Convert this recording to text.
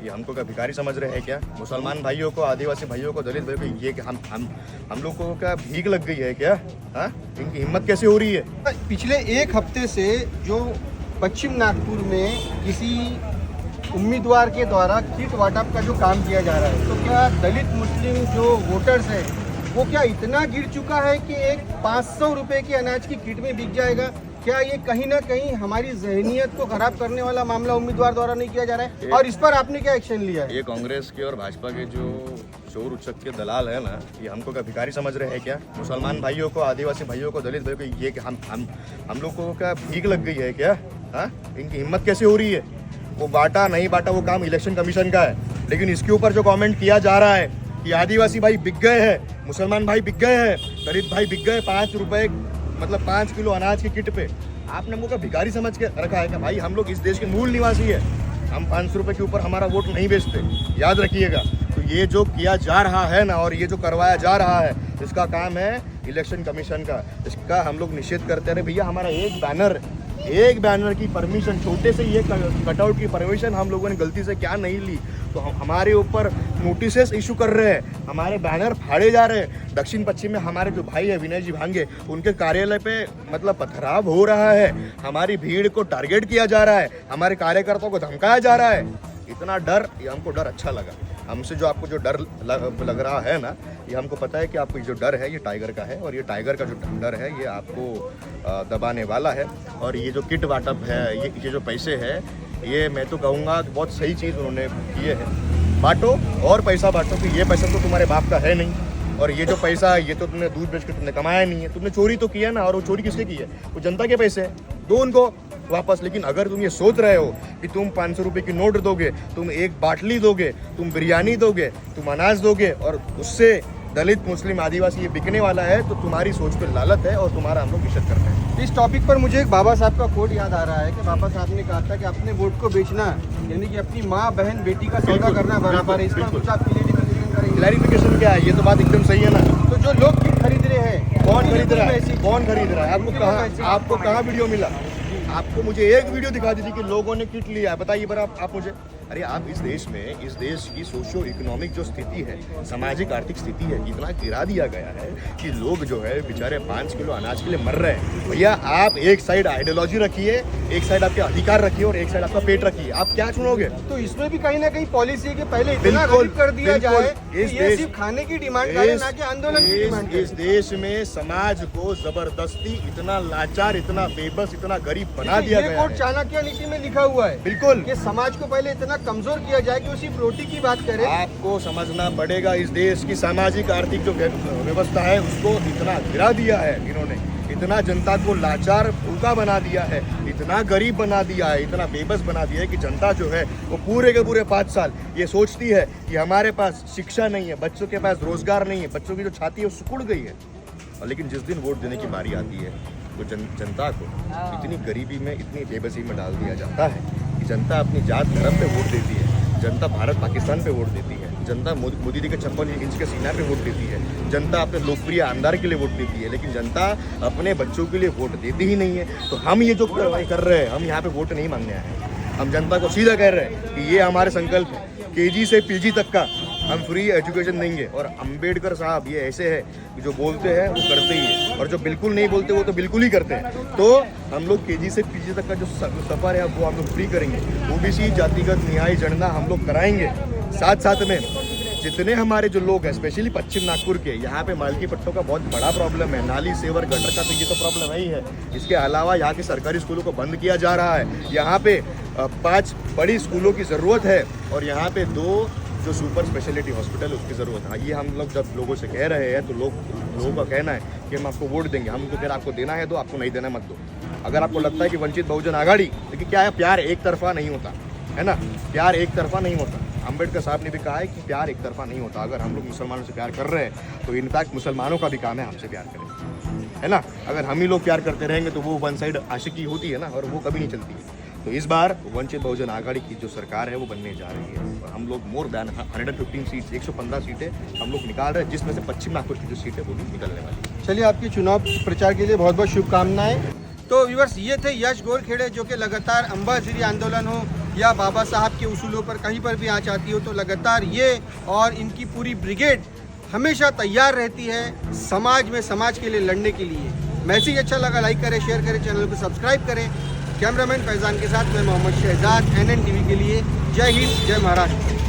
ये हमको क्या भिखारी समझ रहे हैं क्या? मुसलमान भाइयों को, आदिवासी भाइयों को, दलित भाइयों को, ये कि हम लोग को क्या भीख लग गई है क्या? हाँ, इनकी हिम्मत कैसे हो रही है? पिछले एक हफ्ते से जो पश्चिम नागपुर में किसी उम्मीदवार के द्वारा किट वाटप का जो काम किया जा रहा है, तो क्या दलित मुस्लिम जो वोटर्स हैं वो क्या इतना गिर चुका है कि एक 500 रुपए की अनाज की किट में बिक जाएगा? क्या ये कहीं ना कहीं हमारी जहनीत को खराब करने वाला मामला उम्मीदवार द्वारा नहीं किया जा रहा है? और इस पर आपने क्या एक्शन लिया है? ये कांग्रेस के और भाजपा के जो चोर उचक के दलाल है ना, ये हमको क्या भिखारी समझ रहे हैं क्या? मुसलमान भाइयों को, आदिवासी भाइयों को, दलित भाइयों को, ये कि हम लोग को क्या भीख लग गई है क्या? हाँ, इनकी हिम्मत कैसे हो रही है? वो बांटा नहीं बांटा वो काम इलेक्शन कमीशन का है, लेकिन इसके ऊपर जो कमेंट किया जा रहा है कि आदिवासी भाई बिक गए हैं, मुसलमान भाई बिक गए हैं, दलित भाई बिक गए 5 रुपए मतलब 5 किलो अनाज की किट पे, आपने हमको क्या भिखारी समझ के रखा है क्या? भाई हम लोग इस देश के मूल निवासी है, हम 500 रुपए के ऊपर हमारा वोट नहीं बेचते, याद रखिएगा। तो ये जो किया जा रहा है ना, और ये जो करवाया जा रहा है, इसका काम है इलेक्शन कमीशन का। इसका हम लोग निषेध करते रहे। भैया हमारा एक बैनर की परमिशन, छोटे से ये कटआउट की परमिशन हम लोगों ने गलती से क्या नहीं ली, तो हमारे ऊपर नोटिसेस इशू कर रहे हैं, हमारे बैनर फाड़े जा रहे हैं। दक्षिण पश्चिम में हमारे जो भाई है विनय जी भांगे, उनके कार्यालय पे मतलब पथराव हो रहा है, हमारी भीड़ को टारगेट किया जा रहा है, हमारे कार्यकर्ताओं को धमकाया जा रहा है। इतना डर, ये हमको डर अच्छा लगा। हमसे जो आपको जो डर लग रहा है ना, ये हमको पता है कि आपको जो डर है ये टाइगर का है, और ये टाइगर का जो डर है ये आपको दबाने वाला है। और ये जो किट वाटअप है, ये जो पैसे है, ये मैं तो कहूँगा कि बहुत सही चीज़ उन्होंने किए हैं। बांटो और पैसा बांटो, कि ये पैसा तो तुम्हारे बाप का है नहीं, और ये जो पैसा है ये तो तुमने दूध बेच के तुमने कमाया नहीं है, तुमने चोरी तो किया ना। और वो चोरी किसके की है? वो जनता के पैसे हैं, दो उनको वापस। लेकिन अगर तुम ये सोच रहे हो कि तुम 500 रुपए की नोट दोगे, तुम एक बाटली दोगे, तुम बिरयानी दोगे, तुम अनाज दोगे, और उससे दलित मुस्लिम आदिवासी ये बिकने वाला है, तो तुम्हारी सोच पर लालत है और तुम्हारा हम लोग निषेध करते हैं। इस टॉपिक पर मुझे एक बाबा साहब का कोट याद आ रहा है कि बाबा साहब ने कहा था कि अपने वोट को बेचना यानी कि अपनी माँ बहन बेटी का सौदा करना बराबर है। इस पर कुछ आप क्लियरिफिकेशन करेंगे? क्लैरिफिकेशन क्या है? ये तो बात एकदम सही है ना। तो जो लोग किट खरीद रहे हैं, कौन खरीद रहा है? कौन खरीद रहा है? आपको कहाँ वीडियो मिला? आपको मुझे एक वीडियो दिखा दीजिए कि लोगों ने किट लिया है, बताइए पर आप मुझे। अरे आप इस देश में, इस देश की सोशो इकोनॉमिक जो स्थिति है, सामाजिक आर्थिक स्थिति है, इतना गिरा दिया गया है कि लोग जो है बेचारे 5 किलो अनाज के लिए मर रहे हैं। भैया आप एक साइड आइडियोलॉजी रखिए, एक साइड आपके अधिकार रखिए, और एक साइड आपका पेट रखिए। आप क्या चुनोगे? तो इसमें भी कहीं ना कहीं पॉलिसी है कि पहले इतना गरीब कर दिया जाए कि ये सिर्फ खाने की डिमांड करे, ना कि आंदोलन की डिमांड करे। इस देश में समाज को जबरदस्ती इतना लाचार, इतना बेबस, इतना गरीब बना दिया गया है। चाणक्य नीति में लिखा हुआ है बिल्कुल कि समाज को पहले इतना कमजोर किया जाए कि उसी रोटी की बात करे। आपको समझना पड़ेगा इस देश की सामाजिक आर्थिक जो व्यवस्था है उसको इतना गिरा दिया है इन्होंने, इतना जनता को लाचार भूखा बना दिया है, इतना गरीब बना दिया है, इतना बेबस बना दिया है कि जनता जो है वो पूरे के पूरे 5 साल ये सोचती है कि हमारे पास शिक्षा नहीं है, बच्चों के पास रोजगार नहीं है, बच्चों की जो छाती है वो सिकुड़ गई है। और लेकिन जिस दिन वोट देने की बारी आती है तो जनता को इतनी गरीबी में, इतनी बेबसी में डाल दिया जाता है कि जनता अपनी जात धर्म पे वोट देती है, जनता भारत पाकिस्तान पे वोट देती है, जनता मोदी जी के 56 इंच के सीना पे वोट देती है, जनता अपने लोकप्रिय आमदार के लिए वोट देती है, लेकिन जनता अपने बच्चों के लिए वोट देती ही नहीं है। तो हम ये जो कर रहे हैं, हम यहाँ पे वोट नहीं मांगने आए हैं, हम जनता को सीधा कह रहे हैं कि ये हमारे संकल्प है, KG से PG तक का हम फ्री एजुकेशन देंगे। और अंबेडकर साहब ये ऐसे है कि जो बोलते हैं वो करते ही है, और जो बिल्कुल नहीं बोलते वो तो बिल्कुल ही करते हैं। तो हम लोग KG से PG तक का जो सफ़र है वो हम लोग फ्री करेंगे, OBC जातिगत न्याय जनगणना हम लोग कराएंगे। साथ साथ में जितने हमारे जो लोग हैं, स्पेशली पश्चिम नागपुर के, यहाँ पे मालकी पट्टों का बहुत बड़ा प्रॉब्लम है, नाली सेवर गटर का तो ये तो प्रॉब्लम ही है। इसके अलावा यहाँ के सरकारी स्कूलों को बंद किया जा रहा है। यहाँ पे 5 बड़ी स्कूलों की ज़रूरत है, और यहाँ पे 2 जो सुपर स्पेशलिटी हॉस्पिटल उसकी ज़रूरत है। ये हम लोग जब लोगों से कह रहे हैं तो लोगों का कहना है कि हम आपको वोट देंगे। हम तो कह रहे आपको देना है दो, आपको नहीं देना मत दो। अगर आपको लगता है कि वंचित बहुजन आघाड़ी, लेकिन क्या है, प्यार एक तरफा नहीं होता है ना, प्यार एक तरफा नहीं होता। अंबेडकर साहब ने भी कहा है कि प्यार एक तरफा नहीं होता। अगर हम लोग मुसलमानों से प्यार कर रहे हैं तो इनफैक्ट मुसलमानों का भी काम है हमसे प्यार करें, है ना। अगर हम ही लोग प्यार करते रहेंगे तो वो वन साइड आशिकी होती है ना, और वो कभी नहीं चलती है। तो इस बार वंचित बहुजन आघाड़ी की जो सरकार है वो बनने जा रही है, और हम लोग मोर दैन 115 सीट, 115 सीटें हम लोग निकाल रहे हैं, जिसमें से पश्चिम नागपुर की जो सीट है वो भी निकलने वाली है। चलिए, आपके चुनाव प्रचार के लिए बहुत बहुत शुभकामनाएं। तो व्यूअर्स, ये थे यश गोरखेड़े, जो कि लगातार अंबाझरी आंदोलन हो, या बाबा साहब के उसूलों पर कहीं पर भी आँच आती हो तो लगातार ये और इनकी पूरी ब्रिगेड हमेशा तैयार रहती है समाज में, समाज के लिए लड़ने के लिए। मैसेज अच्छा लगा लाइक करें, शेयर करें, चैनल को सब्सक्राइब करें। कैमरामैन फैजान के साथ मैं मोहम्मद शहजाद, NN टीवी के लिए। जय हिंद, जय महाराष्ट्र।